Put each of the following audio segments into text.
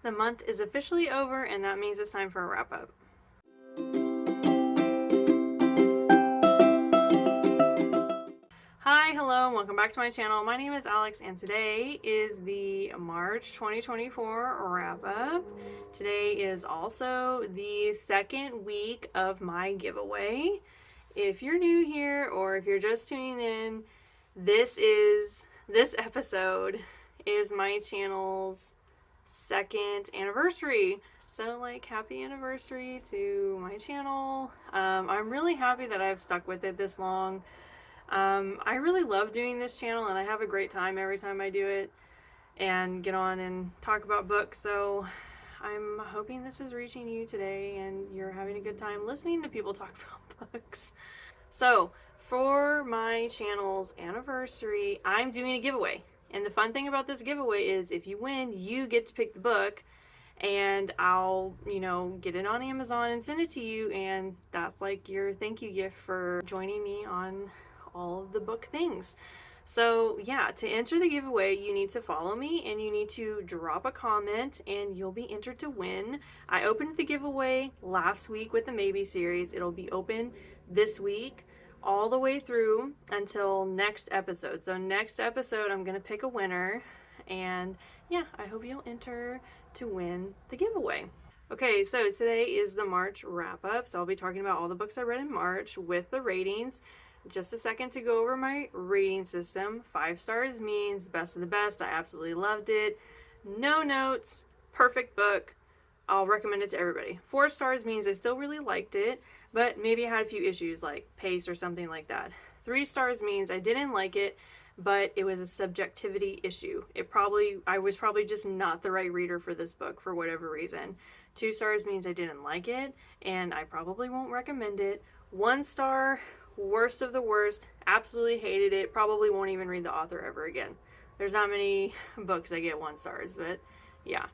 The month is officially over, and that means it's time for a wrap up. Hi, hello, and welcome back to my channel. My name is Alex, and today is the March 2024 wrap up. Today is also the second week of my giveaway. If you're new here or if you're just tuning in, this episode is my channel's second anniversary. So like, happy anniversary to my channel. I'm really happy that I've stuck with it this long. I really love doing this channel, and I have a great time every time I do it and get on and talk about books. So I'm hoping this is reaching you today and you're having a good time listening to people talk about books. So for my channel's anniversary, I'm doing a giveaway. And the fun thing about this giveaway is if you win, you get to pick the book, and I'll, get it on Amazon and send it to you, and that's like your thank you gift for joining me on all of the book things. So yeah, to enter the giveaway, you need to follow me and you need to drop a comment and you'll be entered to win. I opened the giveaway last week with the Maybe series. It'll be open this week all the way through until next episode. So next episode, I'm going to pick a winner, and yeah, I hope you'll enter to win the giveaway. Okay, so today is the March wrap up. So I'll be talking about all the books I read in March with the ratings. Just a second to go over my rating system. 5 stars means best of the best. I absolutely loved it. No notes, perfect book. I'll recommend it to everybody. 4 stars means I still really liked it, but maybe I had a few issues like pace or something like that. 3 stars means I didn't like it, but it was a subjectivity issue. I was probably just not the right reader for this book for whatever reason. 2 stars means I didn't like it, and I probably won't recommend it. 1 star, worst of the worst, absolutely hated it, probably won't even read the author ever again. There's not many books that get 1 stars, but yeah.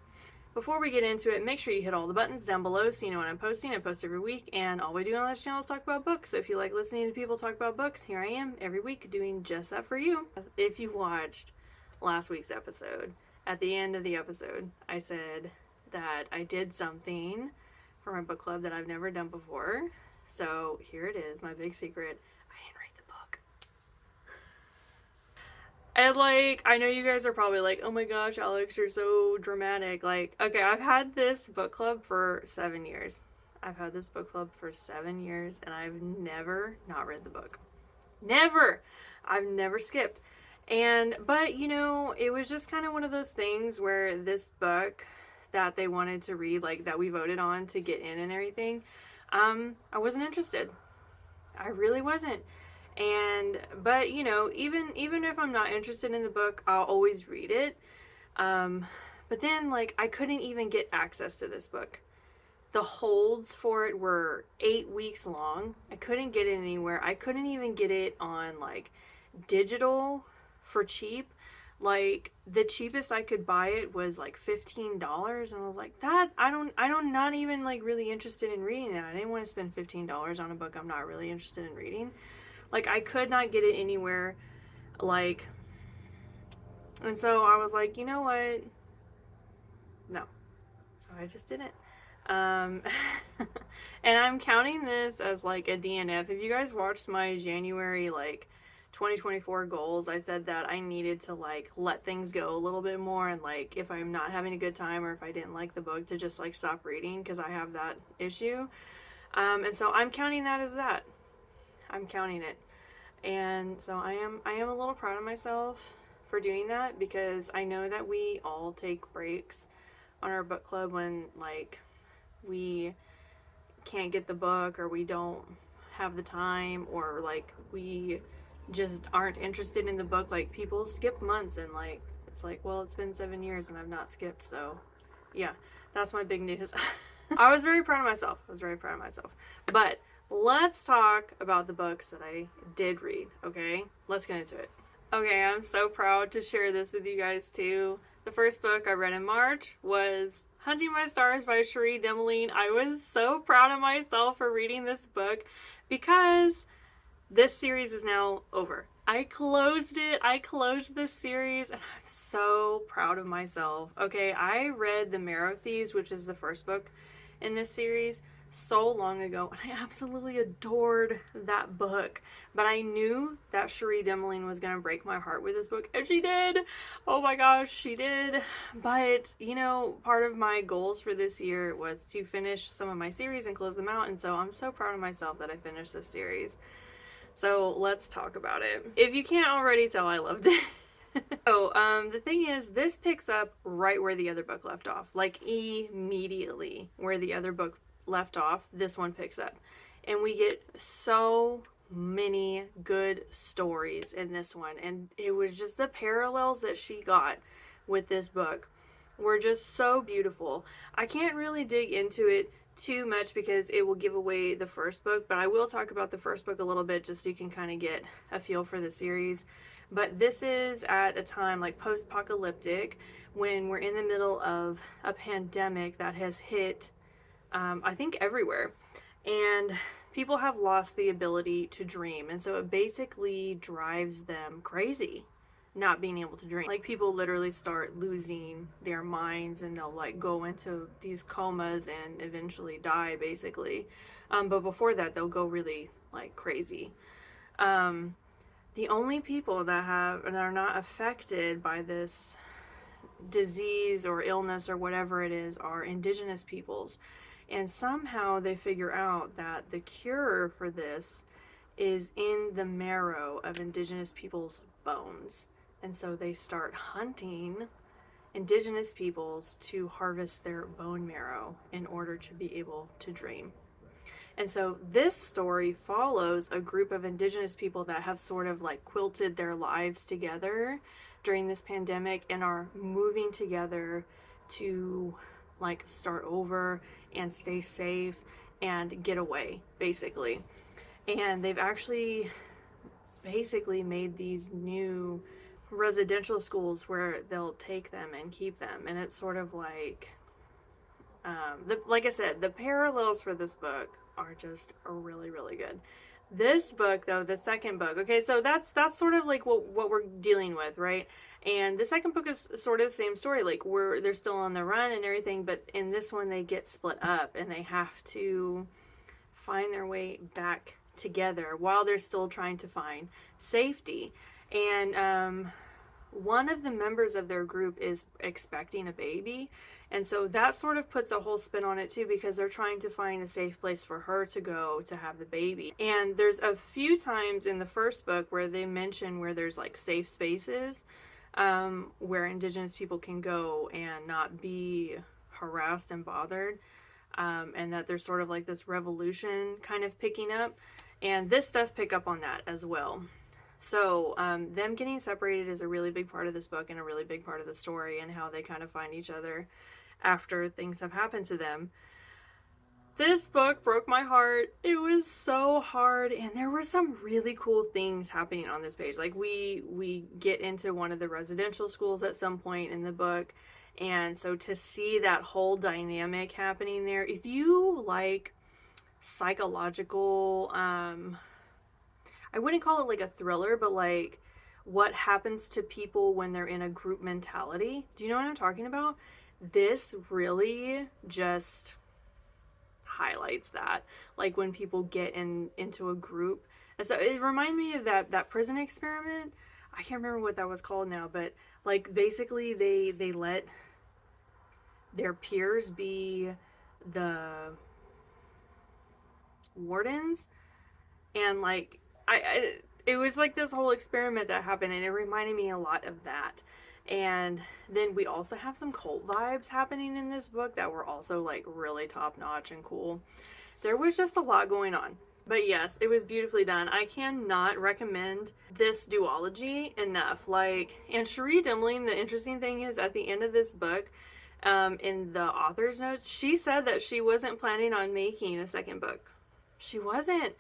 Before we get into it, make sure you hit all the buttons down below so you know when I'm posting. I post every week, and all we do on this channel is talk about books. So if you like listening to people talk about books, here I am every week doing just that for you. If you watched last week's episode, at the end of the episode, I said that I did something for my book club that I've never done before. So here it is, my big secret. I didn't read the book. And I know you guys are probably like, oh my gosh, Alex, you're so dramatic. Okay, I've had this book club for 7 years. I've had this book club for 7 years, and I've never not read the book. Never! I've never skipped. But it was just kind of one of those things where this book that they wanted to read, that we voted on to get in and everything, I wasn't interested. I really wasn't. But even if I'm not interested in the book, I'll always read it. But then I couldn't even get access to this book. The holds for it were 8 weeks long. I couldn't get it anywhere. I couldn't even get it on digital for cheap. The cheapest I could buy it was $15, and I was like, that I'm not even really interested in reading it. I didn't want to spend $15 on a book I'm not really interested in reading. I could not get it anywhere, and so I was like, you know what? No. So I just didn't. And I'm counting this as a DNF. If you guys watched my January 2024 goals, I said that I needed to let things go a little bit more, and if I'm not having a good time or if I didn't like the book, to just stop reading, because I have that issue. And so I'm counting that as that. I'm counting it. And so I am a little proud of myself for doing that, because I know that we all take breaks on our book club when we can't get the book, or we don't have the time, or we just aren't interested in the book. People skip months, and it's well, it's been 7 years and I've not skipped. So yeah, that's my big news. I was very proud of myself. But let's talk about the books that I did read. Okay, let's get into it. Okay, I'm so proud to share this with you guys too. The first book I read in March was Hunting My Stars by Cherie, Dimaline. I was so proud of myself for reading this book, because this series is now over. I closed it. I closed this series and I'm so proud of myself. Okay, I read The Marrow Thieves, which is the first book in this series, so long ago, and I absolutely adored that book. But I knew that Cherie Dimaline was going to break my heart with this book, and she did. Oh my gosh, she did. But, you know, part of my goals for this year was to finish some of my series and close them out, and so I'm so proud of myself that I finished this series. So let's talk about it. If you can't already tell, I loved it. So, the thing is, this picks up right where the other book left off. Like, immediately where the other book left off, this one picks up. And we get so many good stories in this one. And it was just the parallels that she got with this book were just so beautiful. I can't really dig into it too much because it will give away the first book, but I will talk about the first book a little bit just so you can kind of get a feel for the series. But this is at a time like post-apocalyptic when we're in the middle of a pandemic that has hit, I think, everywhere. And people have lost the ability to dream. And so it basically drives them crazy not being able to dream. Like, people literally start losing their minds and they'll like go into these comas and eventually die, basically. But before that, they'll go really like crazy. The only people that are not affected by this disease or illness or whatever it is are indigenous peoples. And somehow they figure out that the cure for this is in the marrow of indigenous people's bones. And so they start hunting indigenous peoples to harvest their bone marrow in order to be able to dream. And so this story follows a group of indigenous people that have sort of like quilted their lives together during this pandemic and are moving together to like start over and stay safe and get away, basically. And they've actually basically made these new residential schools where they'll take them and keep them. And it's sort of like, like I said, the parallels for this book are just really, really good. This book, though, the second book, okay, so that's sort of like what we're dealing with, right? And the second book is sort of the same story. Like, they're still on the run and everything, but in this one they get split up and they have to find their way back together while they're still trying to find safety. And one of the members of their group is expecting a baby, and so that sort of puts a whole spin on it too, because they're trying to find a safe place for her to go to have the baby. And there's a few times in the first book where they mention where there's like safe spaces where indigenous people can go and not be harassed and bothered, and that there's sort of like this revolution kind of picking up, and this does pick up on that as well. So them getting separated is a really big part of this book and a really big part of the story, and how they kind of find each other after things have happened to them. This book broke my heart. It was so hard, and there were some really cool things happening on this page. Like, we get into one of the residential schools at some point in the book, and so to see that whole dynamic happening there, if you like psychological, I wouldn't call it like a thriller, but like what happens to people when they're in a group mentality. Do you know what I'm talking about? This really just highlights that. Like when people get into a group. And so it reminded me of that prison experiment. I can't remember what that was called now, but like basically they let their peers be the wardens, and like it was like this whole experiment that happened, and it reminded me a lot of that. And then we also have some cult vibes happening in this book that were also like really top notch and cool. There was just a lot going on. But yes, it was beautifully done. I cannot recommend this duology enough. Like, and Cherie Dimaline, the interesting thing is at the end of this book, in the author's notes, she said that she wasn't planning on making a second book. She wasn't.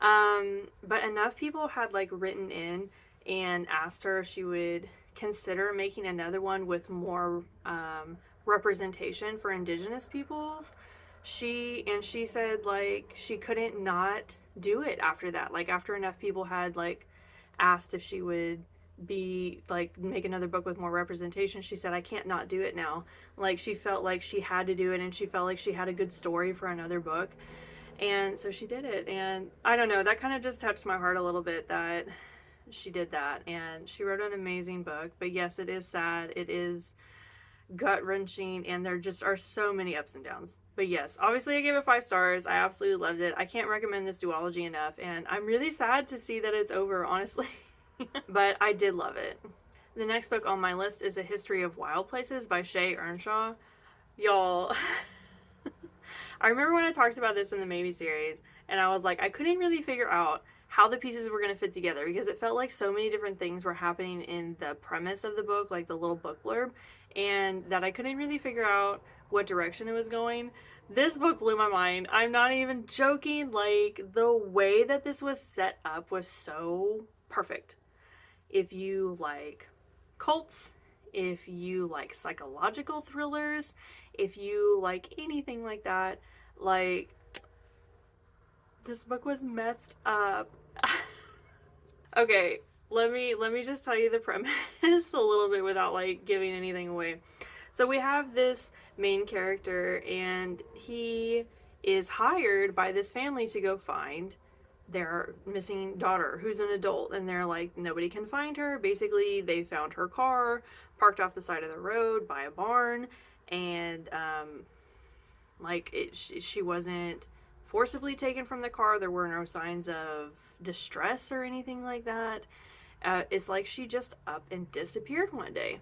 But enough people had like written in and asked her if she would consider making another one with more representation for indigenous peoples. She said like she couldn't not do it after that. Like after enough people had like asked if she would be like make another book with more representation, she said, I can't not do it now. Like, she felt like she had to do it, and she felt like she had a good story for another book. And so she did it. And I don't know, that kind of just touched my heart a little bit that she did that. And she wrote an amazing book. But yes, it is sad. It is gut wrenching. And there just are so many ups and downs. But yes, obviously I gave it 5 stars. I absolutely loved it. I can't recommend this duology enough. And I'm really sad to see that it's over, honestly. But I did love it. The next book on my list is A History of Wild Places by Shea Ernshaw. Y'all, I remember when I talked about this in the Maybe series, and I was like, I couldn't really figure out how the pieces were going to fit together because it felt like so many different things were happening in the premise of the book, like the little book blurb, and that I couldn't really figure out what direction it was going. This book blew my mind. I'm not even joking. Like, the way that this was set up was so perfect. If you like cults, if you like psychological thrillers, if you like anything like that, like, this book was messed up. Okay, let me just tell you the premise a little bit without like giving anything away. So we have this main character, and he is hired by this family to go find their missing daughter, who's an adult, and they're like, nobody can find her. Basically, they found her car parked off the side of the road by a barn, and she wasn't forcibly taken from the car. There were no signs of distress or anything like that. It's like she just up and disappeared one day.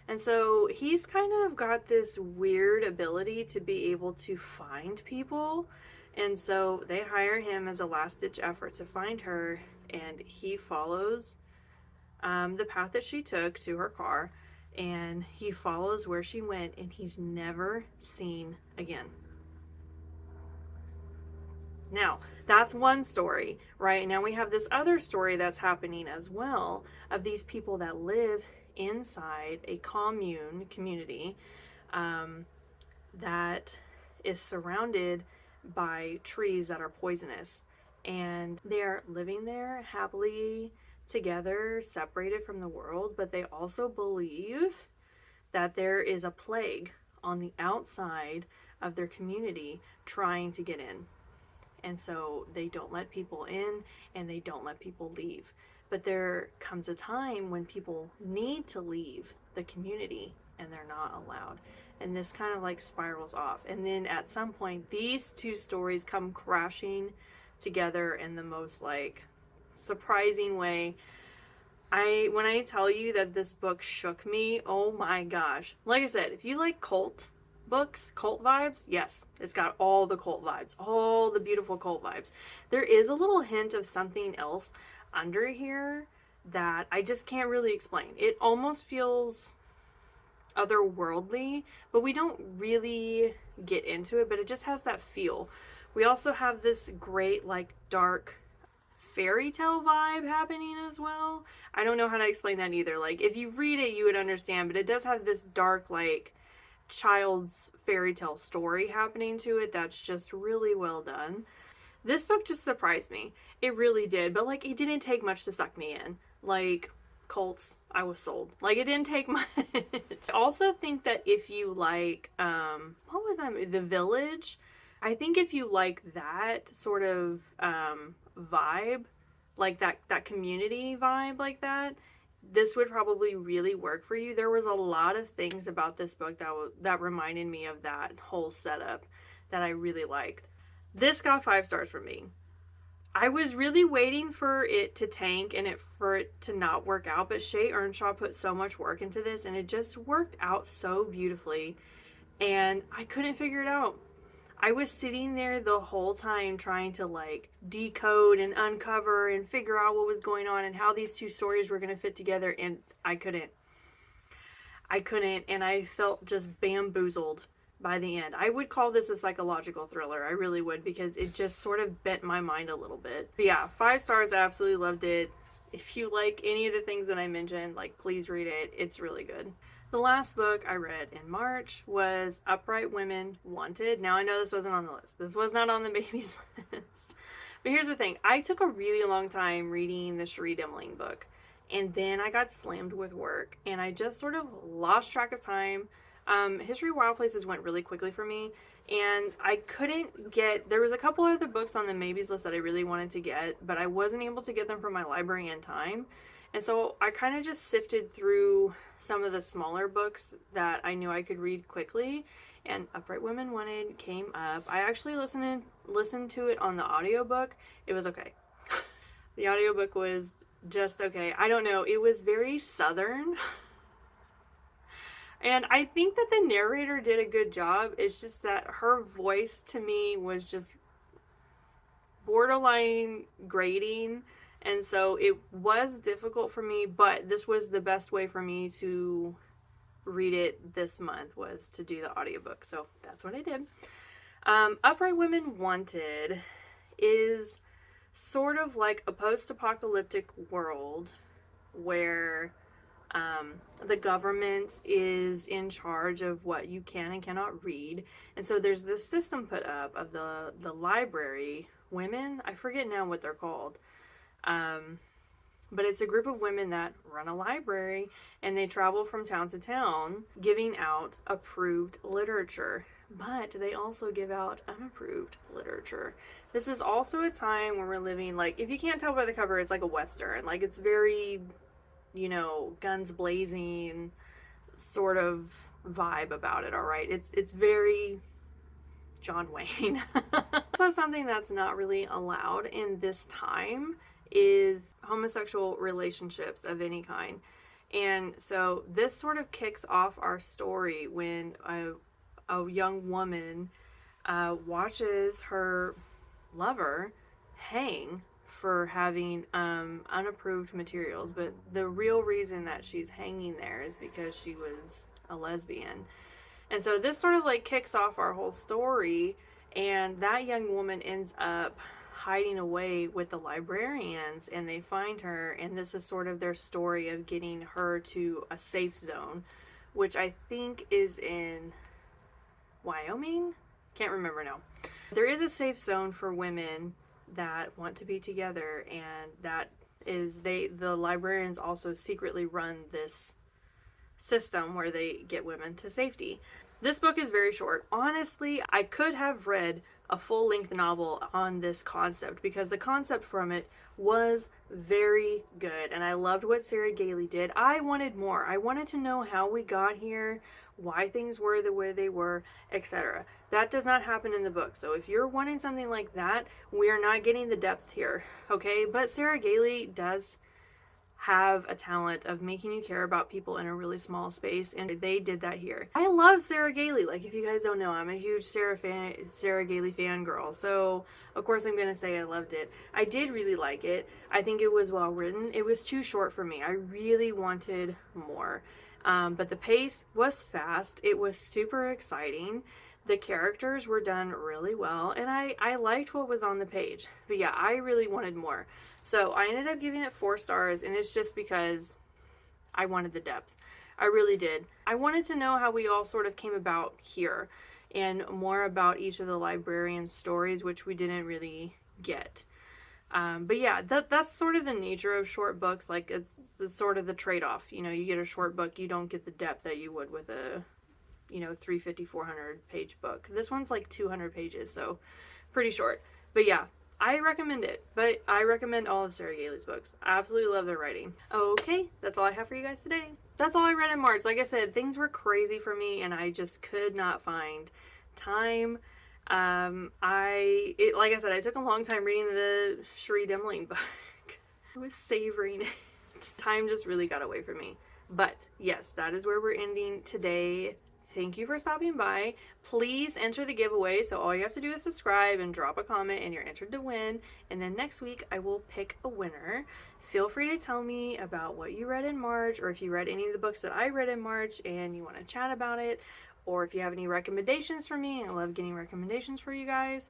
And so he's kind of got this weird ability to be able to find people. And so they hire him as a last-ditch effort to find her, and he follows the path that she took to her car, and he follows where she went, and he's never seen again. Now, that's one story, right? Now we have this other story that's happening as well of these people that live inside a community that is surrounded by trees that are poisonous, and they're living there happily together, separated from the world, but they also believe that there is a plague on the outside of their community trying to get in. And so they don't let people in, and they don't let people leave. But there comes a time when people need to leave the community and they're not allowed. And this kind of like spirals off. And then at some point, these two stories come crashing together in the most like surprising way. When I tell you that this book shook me, oh my gosh. Like I said, if you like cult books, cult vibes, yes, it's got all the cult vibes, all the beautiful cult vibes. There is a little hint of something else under here that I just can't really explain. It almost feels otherworldly, but we don't really get into it, but it just has that feel. We also have this great like dark fairy tale vibe happening as well. I don't know how to explain that either. Like, if you read it, you would understand, but it does have this dark like child's fairy tale story happening to it that's just really well done. This book just surprised me. It really did, but like, it didn't take much to suck me in. Like, cults, I was sold. Like, it didn't take much. I also think that if you like what was that, The Village, I think if you like that sort of vibe, like that community vibe like that, this would probably really work for you. There was a lot of things about this book that reminded me of that whole setup that I really liked. This got 5 stars from me. I was really waiting for it to tank and for it to not work out, but Shea Ernshaw put so much work into this, and it just worked out so beautifully, and I couldn't figure it out. I was sitting there the whole time trying to like decode and uncover and figure out what was going on and how these two stories were going to fit together, and I couldn't, and I felt just bamboozled by the end. I would call this a psychological thriller. I really would, because it just sort of bent my mind a little bit. But yeah, 5 stars. I absolutely loved it. If you like any of the things that I mentioned, like, please read it. It's really good. The last book I read in March was Upright Women Wanted. Now, I know this wasn't on the list. This was not on the baby's list. But here's the thing. I took a really long time reading the Cherie Dimaline book. And then I got slammed with work. And I just sort of lost track of time. History of Wild Places went really quickly for me. And I couldn't get... There was a couple other books on the maybes list that I really wanted to get. But I wasn't able to get them from my library in time. And so I kind of just sifted through some of the smaller books that I knew I could read quickly. And Upright Women Wanted came up. I actually listened to it on the audiobook. It was okay. The audiobook was just okay. I don't know. It was very southern. And I think that the narrator did a good job. It's just that her voice to me was just borderline grating. And so it was difficult for me, but this was the best way for me to read it this month, was to do the audiobook. So that's what I did. Upright Women Wanted is sort of like a post-apocalyptic world where the government is in charge of what you can and cannot read. And so there's this system put up of the library women. I forget now what they're called. But it's a group of women that run a library, and they travel from town to town giving out approved literature. But they also give out unapproved literature. This is also a time where we're living, like, if you can't tell by the cover, it's like a Western. Like, it's very, you know, guns blazing sort of vibe about it, alright? It's very John Wayne. Also, something that's not really allowed in this time is homosexual relationships of any kind. And so this sort of kicks off our story when a young woman watches her lover hang for having unapproved materials. But the real reason that she's hanging there is because she was a lesbian. And so this sort of like kicks off our whole story, and that young woman ends up hiding away with the librarians, and they find her, and this is sort of their story of getting her to a safe zone, which I think is in Wyoming? Can't remember now. There is a safe zone for women that want to be together, and that is the librarians also secretly run this system where they get women to safety. This book is very short. Honestly, I could have read a full-length novel on this concept, because the concept from it was very good, and I loved what Sarah Gailey did. I wanted more. I wanted to know how we got here, why things were the way they were, etc. That does not happen in the book. So if you're wanting something like that, we are not getting the depth here, okay? But Sarah Gailey does have a talent of making you care about people in a really small space, and they did that here. I love Sarah Gailey. Like, if you guys don't know, I'm a huge Sarah Gailey fangirl, so of course I'm gonna say I loved it. I did really like it. I think it was well written. It was too short for me. I really wanted more, but the pace was fast. It was super exciting. The characters were done really well, and I liked what was on the page. But yeah, I really wanted more. So I ended up giving it 4 stars, and it's just because I wanted the depth. I really did. I wanted to know how we all sort of came about here, and more about each of the librarians' stories, which we didn't really get. But yeah, that's sort of the nature of short books. Like, it's sort of the trade-off. You know, you get a short book, you don't get the depth that you would with a, you know, 350, 400 page book. This one's like 200 pages, so pretty short. But yeah, I recommend it, but I recommend all of Sarah Gailey's books. I absolutely love their writing. Okay, that's all I have for you guys today. That's all I read in March. Like I said, things were crazy for me, and I just could not find time. Like I said, I took a long time reading the Cherie Dimaline book. I was savoring it. Time just really got away from me. But yes, that is where we're ending today. Thank you for stopping by. Please enter the giveaway. So all you have to do is subscribe and drop a comment, and you're entered to win. And then next week I will pick a winner. Feel free to tell me about what you read in March, or if you read any of the books that I read in March and you want to chat about it, or if you have any recommendations for me. I love getting recommendations for you guys.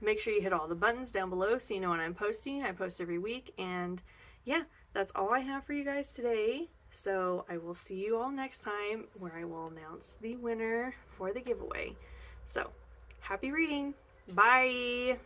Make sure you hit all the buttons down below so you know when I'm posting. I post every week. And yeah, that's all I have for you guys today. So I will see you all next time, where I will announce the winner for the giveaway. So happy reading. Bye.